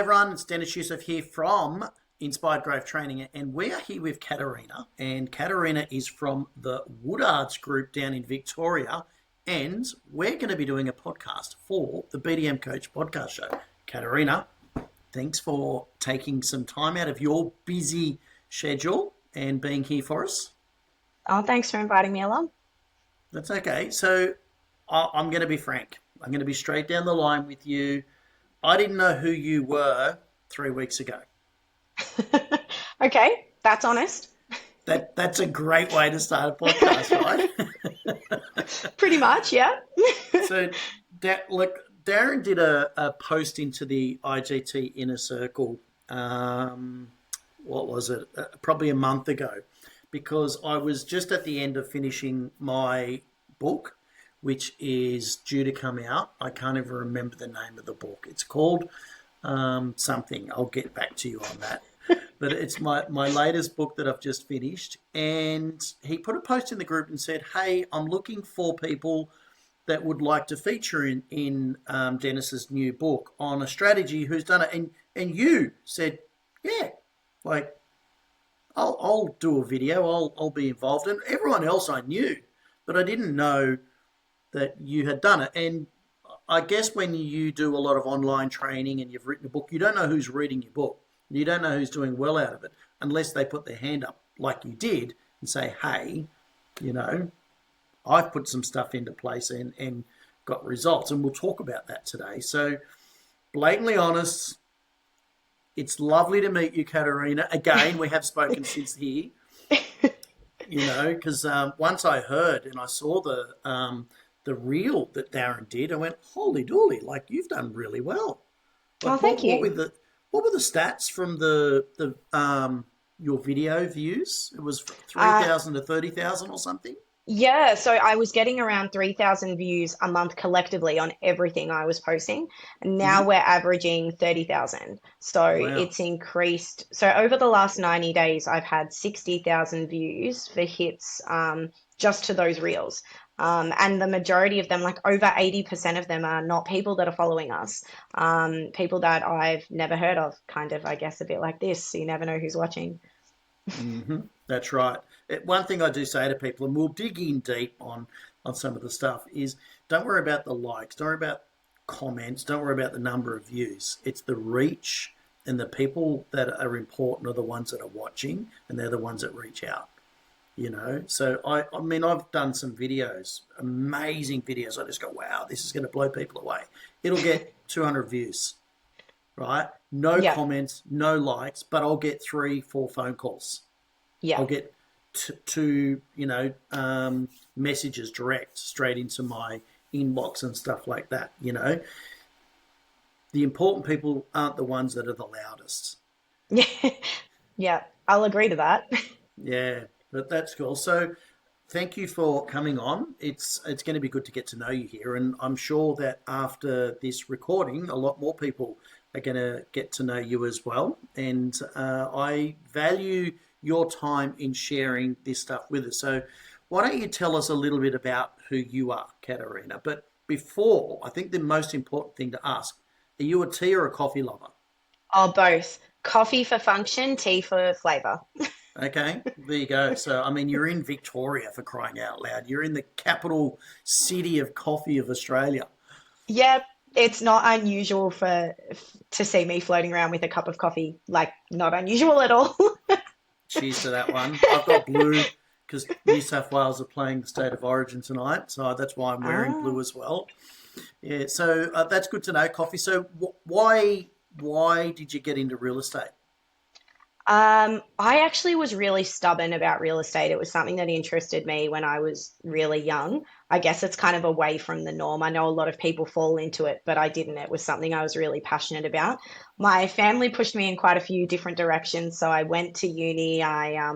Hi everyone, it's Deniz here from Inspired Growth Training, and we are here with Caterina. And Caterina is from the Woodards group down in Victoria, and we're going to be doing a podcast for the BDM Coach podcast show. Caterina, thanks for taking some time out of your busy schedule and being here for us. Oh, thanks for inviting me along. That's okay. So I'm going to be frank. I'm going to be straight down the line with you. I didn't know who you were 3 weeks ago. Okay, that's honest. That's a great way to start a podcast, right? Pretty much, yeah. So, look, Darren did a post into the IGT Inner Circle. What was it? Probably a month ago, because I was just at the end of finishing my book, which is due to come out. I can't even remember the name of the book. It's called something. I'll get back to you on that. But it's my latest book that I've just finished. And he put a post in the group and said, hey, I'm looking for people that would like to feature in Dennis's new book on a strategy who's done it. And you said, yeah, like, I'll do a video. I'll be involved. And everyone else I knew, but I didn't know that you had done it. And I guess when you do a lot of online training and you've written a book, you don't know who's reading your book. You don't know who's doing well out of it unless they put their hand up like you did and say, hey, I've put some stuff into place and got results. And we'll talk about that today. So blatantly honest, it's lovely to meet you, Caterina. Again, we have spoken since here, because once I heard and I saw the reel that Darren did, I went, holy dooly, like you've done really well. Oh, Like thank you. what were the stats from the your video views? It was Uh, 3,000 to 30,000 or something. yeah, so I was getting around 3,000 views a month collectively on everything I was posting, and now Hmm. we're averaging 30,000. So Wow. it's increased. So over the last 90 days, I've had 60,000 views for hits just to those reels. And the majority of them, like over 80% of them, are not people that are following us. People that I've never heard of, kind of, I guess, a bit like this. So you never know who's watching. That's right. One thing I do say to people, and we'll dig in deep on some of the stuff, is don't worry about the likes, don't worry about comments, don't worry about the number of views. It's the reach, and the people that are important are the ones that are watching, and they're the ones that reach out. So I mean, I've done some videos, amazing videos. I just go, wow, this is going to blow people away. It'll get 200 views, right? No Yeah, comments, no likes, but I'll get 3, 4 phone calls. yeah. I'll get two, messages direct straight into my inbox and stuff like that. The important people aren't the ones that are the loudest. Yeah, yeah, I'll agree to that. Yeah, but that's cool. So thank you for coming on. It's going to be good to get to know you here, and I'm sure that after this recording, a lot more people are going to get to know you as well. And I value your time in sharing this stuff with us. So why don't you tell us a little bit about who you are, Katerina? But before, I think the most important thing to ask: are you a tea or a coffee lover? Oh, both. Coffee for function, tea for flavor. Okay, there you go. So, I mean, you're in Victoria for crying out loud. You're in the capital city of coffee of Australia. Yeah, it's not unusual to see me floating around with a cup of coffee. Like, not unusual at all. Cheers to that one. I've got blue because New South Wales are playing the State of Origin tonight, so that's why I'm wearing Ah. blue as well. Yeah, so that's good to know. Coffee. So, why did you get into real estate? I actually was really stubborn about real estate. It was something that interested me when I was really young. I guess it's kind of away from the norm. I know a lot of people fall into it, but I didn't. It was something I was really passionate about. My family pushed me in quite a few different directions. So I went to uni. I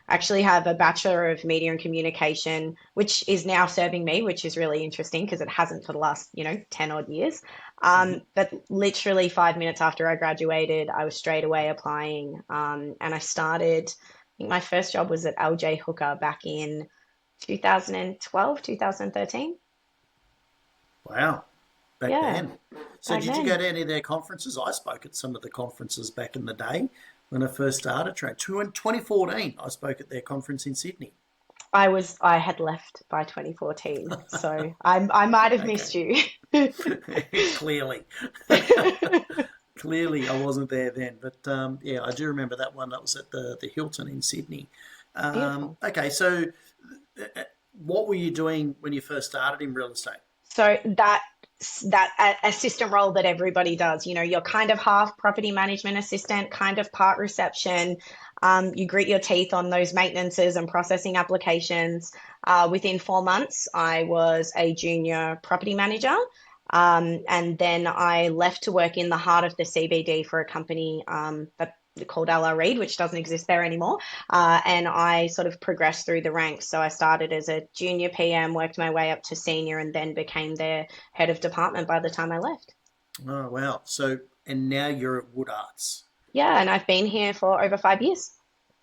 actually have a Bachelor of Media and Communication, which is now serving me, which is really interesting because it hasn't for the last, 10 odd years. Hmm. But literally 5 minutes after I graduated, I was straight away applying. And I started, I think my first job was at LJ Hooker back in 2012, 2013. Wow. back Yeah, then. So back did you go then. to any of their conferences? I spoke at some of the conferences back in the day when I first started track. In 2014, I spoke at their conference in Sydney. I had left by 2014, so I might have Okay, missed you. clearly, clearly I wasn't there then, but yeah, I do remember that one. That was at the Hilton in Sydney. Beautiful. Okay, so what were you doing when you first started in real estate? So assistant role that everybody does, you're kind of half property management assistant, kind of part reception. You grit your teeth on those maintenances and processing applications. Within 4 months, I was a junior property manager. And then I left to work in the heart of the CBD for a company that called LR Reed, which doesn't exist there anymore. And I sort of progressed through the ranks. So I started as a junior PM, worked my way up to senior, and then became their head of department by the time I left. Oh wow! So and now you're at Woodards. Yeah, and I've been here for over 5 years.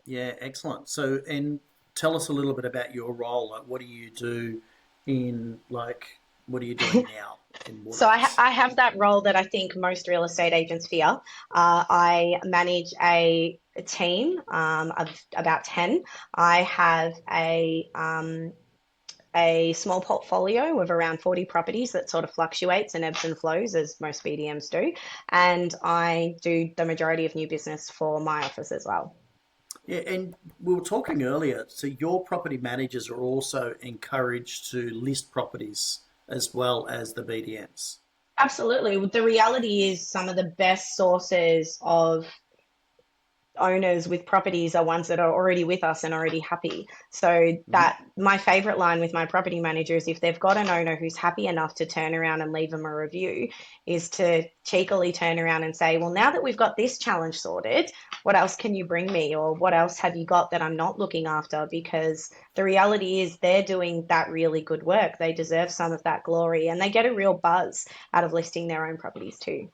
Yeah, excellent. So and tell us a little bit about your role. Like, what do you do in what are you doing now in So Woodards? I have that role that I think most real estate agents fear. I manage a team of about 10. I have a small portfolio of around 40 properties that sort of fluctuates and ebbs and flows as most BDMs do. And I do the majority of new business for my office as well. Yeah, and we were talking earlier. So your property managers are also encouraged to list properties as well as the BDMs. Absolutely. The reality is some of the best sources of owners with properties are ones that are already with us and already happy. So Hmm. that my favorite line with my property manager is if they've got an owner who's happy enough to turn around and leave them a review, is to cheekily turn around and say, well, now that we've got this challenge sorted, what else can you bring me? Or what else have you got that I'm not looking after? Because the reality is they're doing that really good work. They deserve some of that glory and they get a real buzz out of listing their own properties too.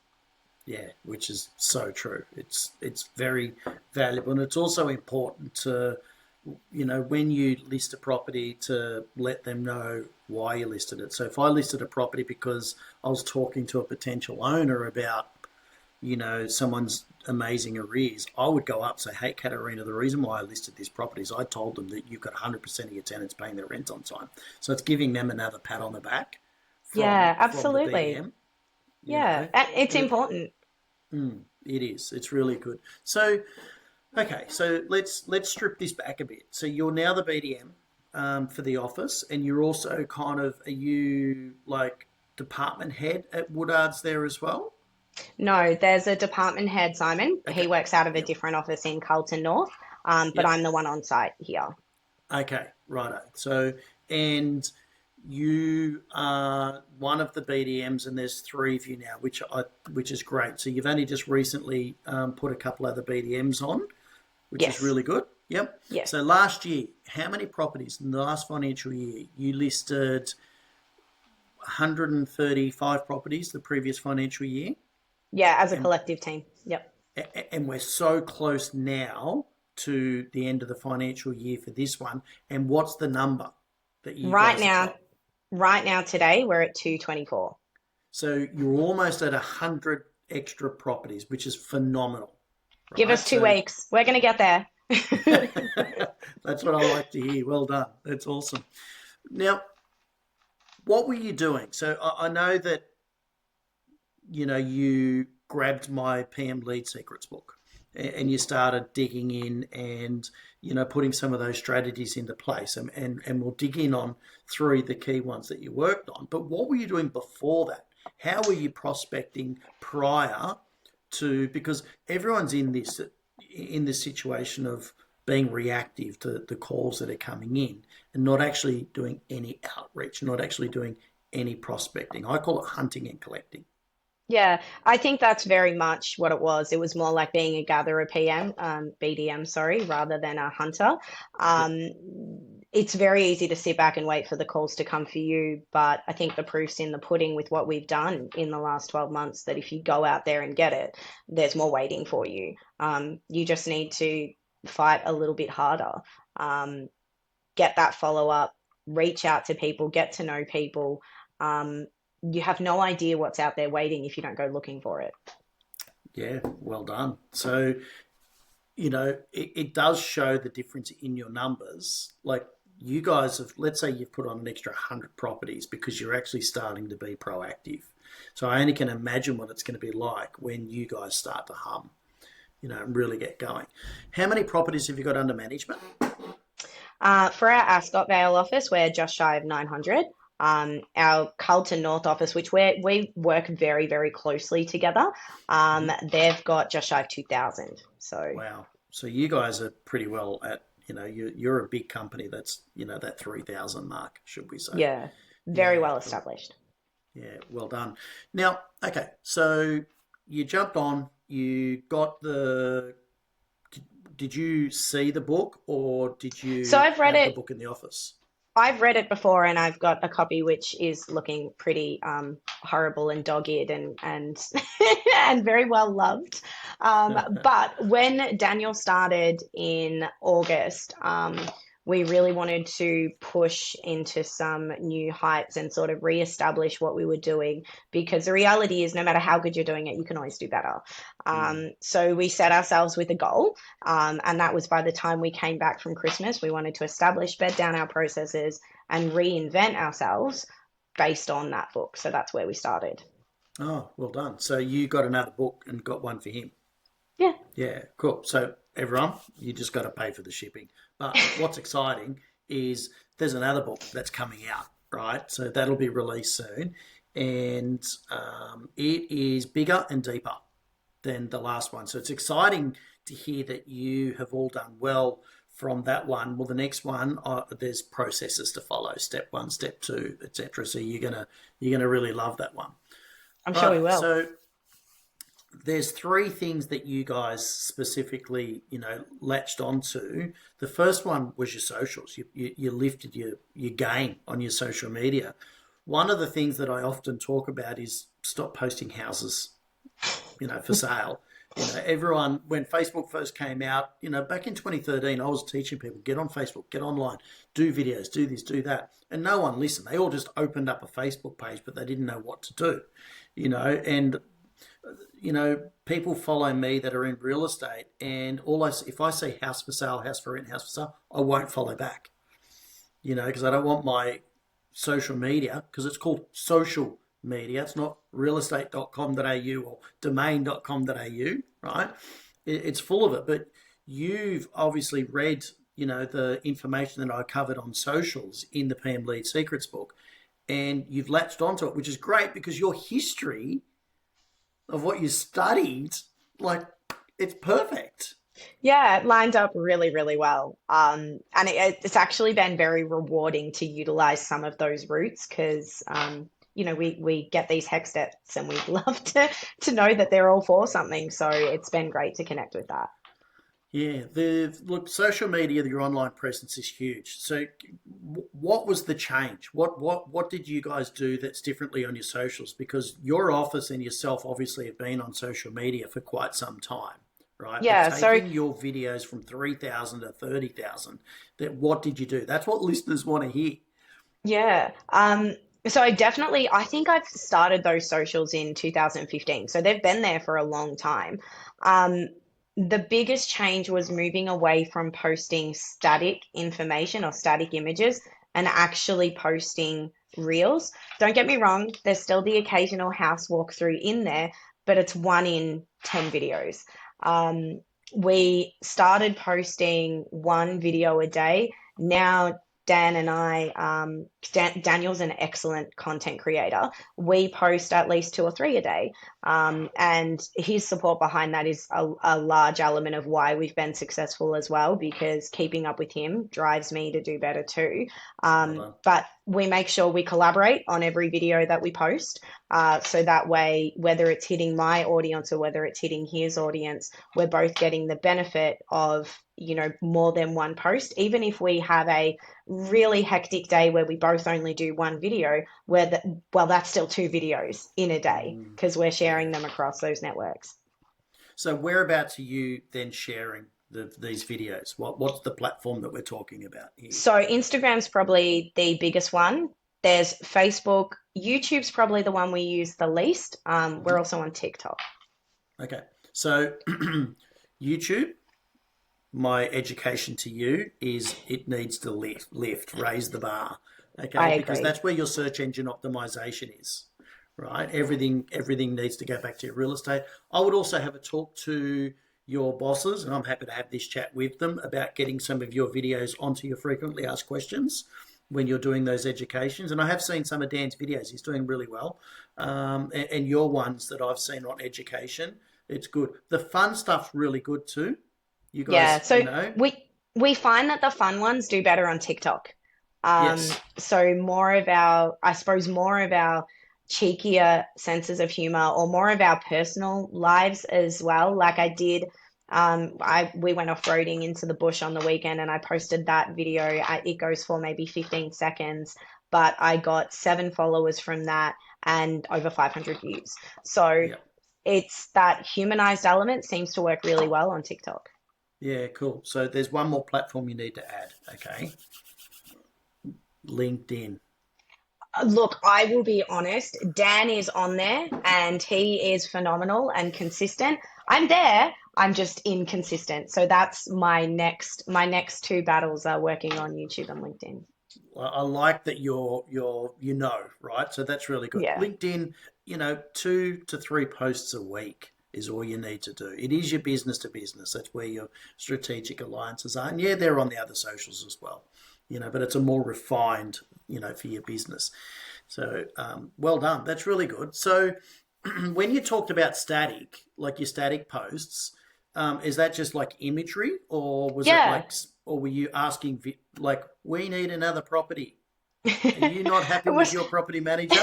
Yeah, which is so true. It's very valuable, and it's also important to, when you list a property to let them know why you listed it. So if I listed a property because I was talking to a potential owner about, someone's amazing arrears, I would go up and say, "Hey, Caterina, the reason why I listed this property is I told them that you've got 100% of your tenants paying their rent on time." So it's giving them another pat on the back from Yeah, the absolutely. BDM. You Yeah, know, and it's and it, important. it is. It's really good. So, okay, so let's strip this back a bit. So you're now the BDM for the office, and you're also are you like department head at Woodards there as well? No, there's a department head, Simon. He Okay. works out of a Yep. different office in Carlton North, but Yep. I'm the one on site here. Okay. Righto. So and you are one of the BDMs, and there's three of you now, which is great. So you've only just recently put a couple other BDMs on, which is Yes, really good. Yep. So yes. last year, how many properties in the last financial year? You listed 135 properties the previous financial year, Yeah, as a and collective team. Yep. we're so close now to the end of the financial year for this one. And what's the number that you Right guys have now, got? right now today, we're at 224. So you're almost at 100 extra properties, which is phenomenal, Give us right? two So weeks. We're going to get there. that's what I like to hear. Well done. That's awesome. Now, what were you doing? So I know that you grabbed my PM Lead Secrets book and you started digging in and putting some of those strategies into place, and we'll dig in on three of the key ones that you worked on. But what were you doing before that? How were you prospecting prior to, because everyone's in this situation of being reactive to the calls that are coming in and not actually doing any outreach, not actually doing any prospecting. I call it hunting and collecting. Yeah, I think that's very much what it was. It was more like being a gatherer PM, BDM, sorry, rather than a hunter. Yep. Um, it's very easy to sit back and wait for the calls to come for you, but I think the proof's in the pudding with what we've done in the last 12 months that if you go out there and get it, there's more waiting for you. You just need to fight a little bit harder, get that follow up, reach out to people, get to know people. you have no idea what's out there waiting if you don't go looking for it. Yeah, well done. So, it does show the difference in your numbers. Like you guys have, let's say you've put on an extra 100 properties because you're actually starting to be proactive. So I only can imagine what it's going to be like when you guys start to hum, and really get going. How many properties have you got under management? For our Ascot Vale office, we're just shy of 900. Our Carlton North office, which we work very, very closely together, they've got just shy of 2,000. So Wow. So you guys are pretty well at, you're a big company that's, that 3,000 mark, should we say? yeah, very Yeah, well cool. established. Yeah, well done. Now, okay, so you jumped on, you got did you see the book or did So you I've read have the it. book in the office? I've read it before, and I've got a copy which is looking pretty horrible and dog-eared and and very well loved. But when Daniel started in August, we really wanted to push into some new heights and sort of reestablish what we were doing, because the reality is no matter how good you're doing it, you can always do better. Mm. So we set ourselves with a goal, and that was by the time we came back from Christmas. We wanted to establish, bed down our processes, and reinvent ourselves based on that book. So that's where we started. Oh, well done. So you got another book and got one for him. Yeah. Yeah, cool. So everyone, you just got to pay for the shipping. But what's exciting is there's another book that's coming out, right? So that'll be released soon, and it is bigger and deeper than the last one. So it's exciting to hear that you have all done well from that one. Well, the next one, there's processes to follow: step one, step two, etc. So you're gonna really love that one. I'm All sure we right. will. So there's three things that you guys specifically, latched onto. The first one was your socials. You lifted your game on your social media. One of the things that I often talk about is stop posting houses, for sale. Everyone, when Facebook first came out, back in 2013, I was teaching people, get on Facebook, get online, do videos, do this, do that. And no one listened. They all just opened up a Facebook page, but they didn't know what to do, and people follow me that are in real estate, and if I say house for sale, house for rent, house for sale, I won't follow back, because I don't want my social media, because it's called social media. It's not realestate.com.au or domain.com.au, right? It's full of it. But you've obviously read, the information that I covered on socials in the PM Lead Secrets book, and you've latched onto it, which is great because your history of what you studied, like, it's perfect. Yeah, it lined up really, really well. And it's actually been very rewarding to utilize some of those routes because, we get these hex steps and we'd love to know that they're all for something. So it's been great to connect with that. Yeah, look, social media, your online presence is huge. So, what was the change? What did you guys do that's differently on your socials? Because your office and yourself obviously have been on social media for quite some time, right? But Yeah, so taking your videos from 3,000 to 30,000, what did you do? That's what listeners want to hear. yeah. So I think I've started those socials in 2015. So they've been there for a long time. Um, the biggest change was moving away from posting static information or static images and actually posting reels. Don't get me wrong, there's still the occasional house walkthrough in there, but it's one in 10 videos. Um, we started posting one video a day. Now Dan and Daniel's an excellent content creator. We post at least two or three a day. And his support behind that is a large element of why we've been successful as well, because keeping up with him drives me to do better too. Well done. But we make sure we collaborate on every video that we post. So that way, whether it's hitting my audience or whether it's hitting his audience, we're both getting the benefit of, more than one post. Even if we have a really hectic day where we both only do one video, that's still two videos in a day because we're Yeah. sharing them across those networks. So, whereabouts are you then sharing these videos? What's the platform that we're talking about here? So Instagram's probably the biggest one. There's Facebook. YouTube's probably the one we use the least. We're Mhm. also on TikTok. Okay. So YouTube, my education to you is it needs to raise the bar. Okay, I because agree. that's where your search engine optimization is, right? Everything needs to go back to your real estate. I would also have a talk to your bosses, and I'm happy to have this chat with them about getting some of your videos onto your frequently asked questions when you're doing those educations. And I have seen some of Dan's videos; he's doing really well, and your ones that I've seen on education. It's good. The fun stuff's really good too. You Yeah. guys, So we find that the fun ones do better on TikTok. yes, So more of our, I suppose, more of our cheekier senses of humor or more of our personal lives as well. Like I did, we went off-roading into the bush on the weekend and I posted that video. It goes for maybe 15 seconds, but I got 7 followers from that and over 500 views. So yeah, it's that humanized element seems to work really well on TikTok. yeah, cool. So there's one more platform you need to add. Okay, LinkedIn. Look, I will be honest. Dan is on there and he is phenomenal and consistent. I'm there. I'm just inconsistent. So that's my next two battles are working on YouTube and LinkedIn. I like that you're right. So that's really good. Yeah. LinkedIn, 2 to 3 posts a week is all you need to do. It is your business to business. That's where your strategic alliances are, and yeah, they're on the other socials as well. But it's a more refined, for your business. So well done. That's really good. So when you talked about static, like your static posts, is that just like imagery, or was it Yeah. like, or were you asking like, we need another property? Are you not happy It with was your property manager?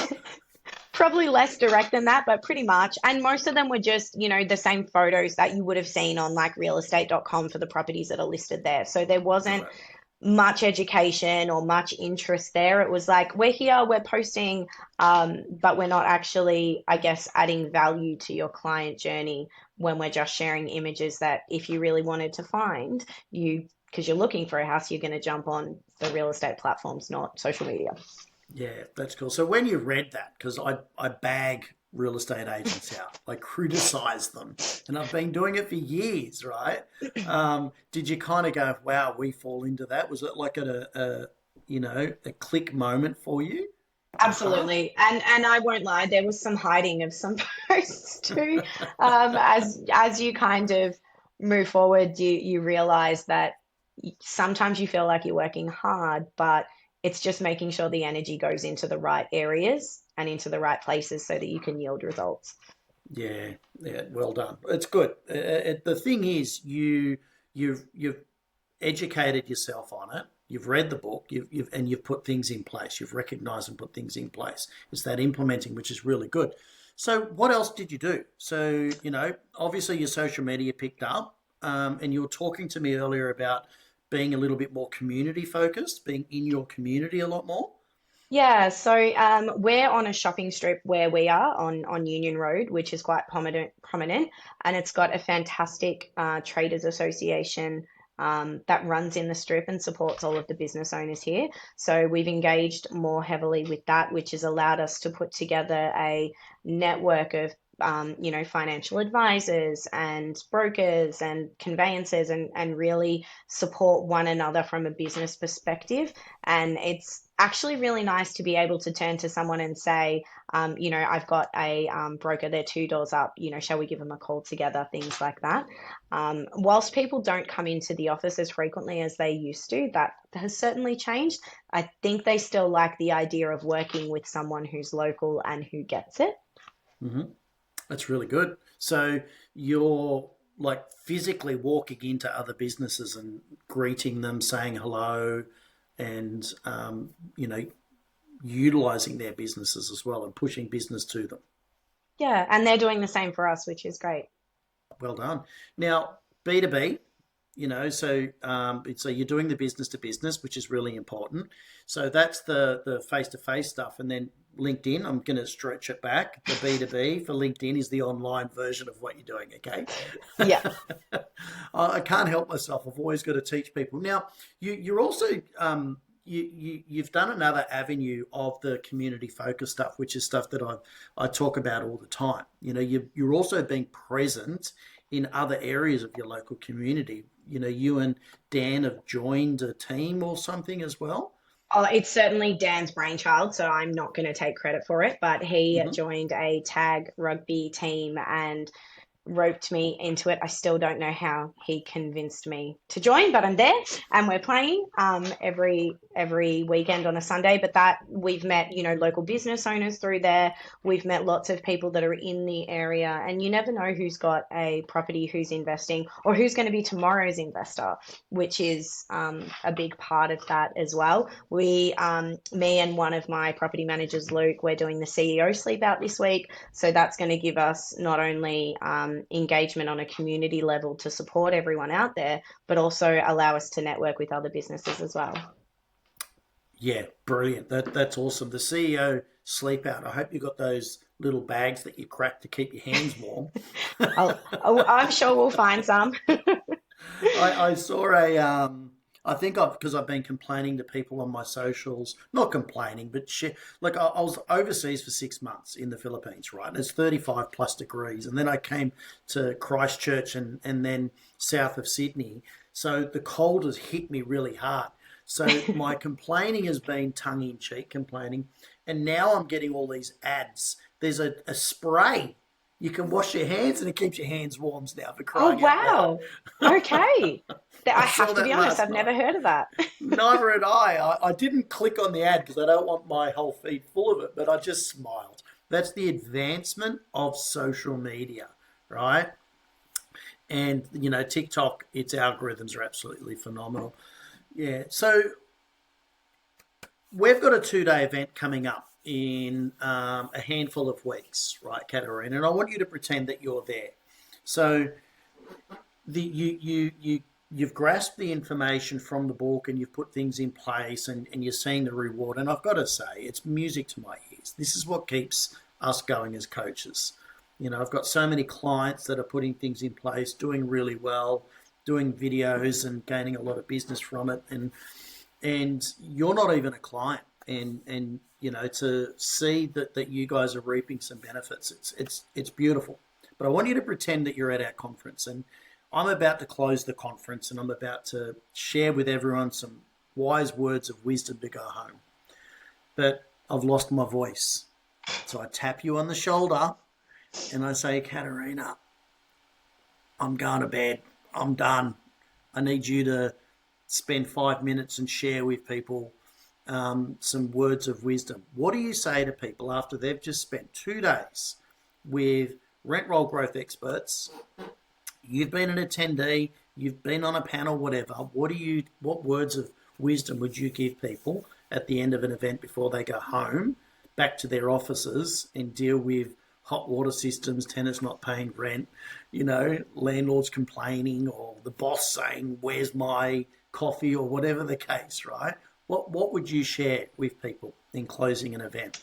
probably less direct than that, but pretty much. And most of them were just, the same photos that you would have seen on like realestate.com for the properties that are listed there. So there wasn't Got it. much education or much interest there. It was like, we're here, we're posting, but we're not actually, I guess, adding value to your client journey when we're just sharing images that if you really wanted to find, because you're looking for a house, you're going to jump on the real estate platforms, not social media. Yeah, that's cool. So when you read that, because I bag real estate agents out, I criticize them, and I've been doing it for years, right? Did you kind of go, wow, we fall into that? Was it like a click moment for you? Aha. Absolutely. And I won't lie, there was some hiding of some posts too. As you kind of move forward, you realize that sometimes you feel like you're working hard, but it's just making sure the energy goes into the right areas and into the right places so that you can yield results. Yeah, yeah, well done. It's good. The thing is, you've educated yourself on it. You've read the book. You've put things in place. You've recognised and put things in place. It's that implementing which is really good. So, what else did you do? So, obviously your social media picked up, and you were talking to me earlier about being a little bit more community focused, being in your community a lot more. Yeah, so we're on a shopping strip where we are on Union Road, which is quite prominent, and it's got a fantastic traders association that runs in the strip and supports all of the business owners here. So we've engaged more heavily with that, which has allowed us to put together a network of financial advisors and brokers and conveyancers and really support one another from a business perspective. And it's actually really nice to be able to turn to someone and say, I've got a broker, they're 2 doors up, shall we give them a call together, things like that. Whilst people don't come into the office as frequently as they used to, that has certainly changed. I think they still like the idea of working with someone who's local and who gets it. Hmm. That's really good. So you're like physically walking into other businesses and greeting them, saying hello, and utilizing their businesses as well and pushing business to them. Yeah, and they're doing the same for us, which is great. Well done. Now, B2B, so you're doing the business to business, which is really important. So that's the face to face stuff, and then LinkedIn. I'm going to stretch it back. The B2B for LinkedIn is the online version of what you're doing. Okay, Yeah. I can't help myself. I've always got to teach people. Now, you're also you've done another avenue of the community focus stuff, which is stuff that I talk about all the time. You're also being present in other areas of your local community. You and Dan have joined a team or something as well. Oh, it's certainly Dan's brainchild, so I'm not going to take credit for it, but he Hmm. joined a tag rugby team and roped me into it. I still don't know how he convinced me to join, but I'm there and we're playing every weekend on a Sunday. But that we've met, local business owners through there. We've met lots of people that are in the area, and you never know who's got a property, who's investing, or who's going to be tomorrow's investor, which is a big part of that as well. Me and one of my property managers, Luke, we're doing the CEO sleep out this week. So that's going to give us not only engagement on a community level to support everyone out there, but also allow us to network with other businesses as well. Yeah, brilliant. That's awesome. The CEO sleep out. I hope you got those little bags that you crack to keep your hands warm. I'm sure we'll find some. I saw a I think because I've been complaining to people on my socials, not complaining, but shit. Like I was overseas for 6 months in the Philippines, right? And it's 35 plus degrees, and then I came to Christchurch and then south of Sydney. So the cold has hit me really hard. So my complaining has been tongue in cheek complaining, and now I'm getting all these ads. There's a spray you can wash your hands, and it keeps your hands warm now, for Oh, crying out loud. wow. Okay. I I saw have to be that honest, last I've night. never heard of that. Neither had I. I didn't click on the ad because I don't want my whole feed full of it, but I just smiled. That's the advancement of social media, right? And, TikTok, its algorithms are absolutely phenomenal. Yeah. So we've got a 2-day event coming up in a handful of weeks, right, Katerina? And I want you to pretend that you're there. So you've grasped the information from the book and you've put things in place and you're seeing the reward. And I've got to say, it's music to my ears. This is what keeps us going as coaches. I've got so many clients that are putting things in place, doing really well, doing videos and gaining a lot of business from it. And you're not even a client. And to see that you guys are reaping some benefits, it's beautiful. But I want you to pretend that you're at our conference, and I'm about to close the conference, and I'm about to share with everyone some wise words of wisdom to go home. But I've lost my voice. So I tap you on the shoulder and I say, Katerina, I'm going to bed. I'm done. I need you to spend 5 minutes and share with people some words of wisdom. What do you say to people after they've just spent 2 days with rent roll growth experts? You've been an attendee, you've been on a panel, whatever. What words of wisdom would you give people at the end of an event before they go home, back to their offices and deal with hot water systems, tenants not paying rent, landlords complaining, or the boss saying, "Where's my coffee?" or whatever the case, right? What would you share with people in closing an event?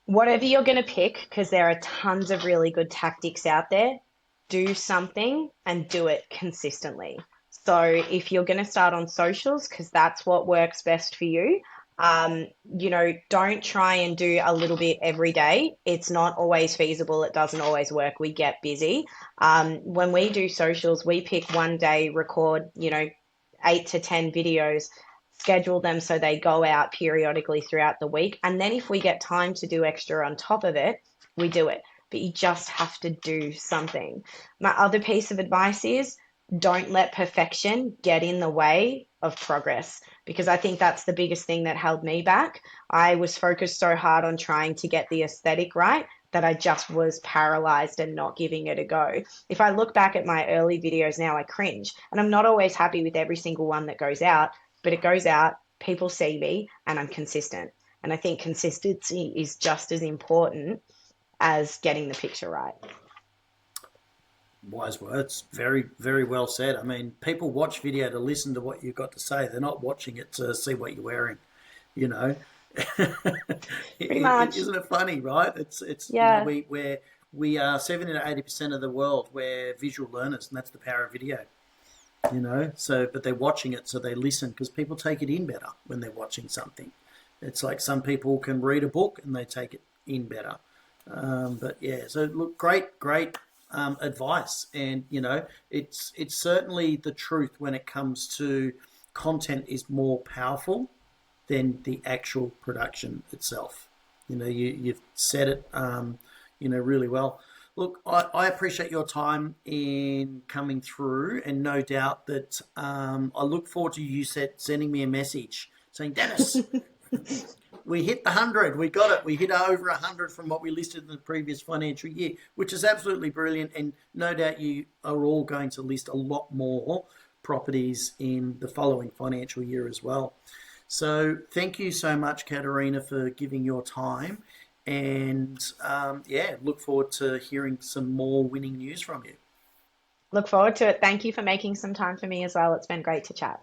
Whatever you're going to pick, because there are tons of really good tactics out there, do something and do it consistently. So if you're going to start on socials, because that's what works best for you, don't try and do a little bit every day. It's not always feasible. It doesn't always work. We get busy. When we do socials, we pick one day, record, 8 to 10 videos, schedule them so they go out periodically throughout the week. And then if we get time to do extra on top of it, we do it. But you just have to do something. My other piece of advice is don't let perfection get in the way of progress, because I think that's the biggest thing that held me back. I was focused so hard on trying to get the aesthetic right that I just was paralyzed and not giving it a go. If I look back at my early videos now, I cringe. And I'm not always happy with every single one that goes out, but it goes out, people see me, and I'm consistent. And I think consistency is just as important as getting the picture right. Wise words. Very, very well said. I mean, people watch video to listen to what you've got to say. They're not watching it to see what you're wearing, you know. Pretty much. Isn't it funny, right? It's Yeah. we are 70 to 80% of the world. We're visual learners, and that's the power of video. So, but they're watching it, so they listen, because people take it in better when they're watching something. It's like some people can read a book and they take it in better. But yeah, so look, great advice, and it's certainly the truth when it comes to content is more powerful than the actual production itself. You've said it, really well. Look, I appreciate your time in coming through, and no doubt that I look forward to you sending me a message saying, Dennis, we hit the 100. We got it. We hit over 100 from what we listed in the previous financial year, which is absolutely brilliant. And no doubt you are all going to list a lot more properties in the following financial year as well. So thank you so much, Caterina, for giving your time. And look forward to hearing some more winning news from you. Look forward to it. Thank you for making some time for me as well. It's been great to chat.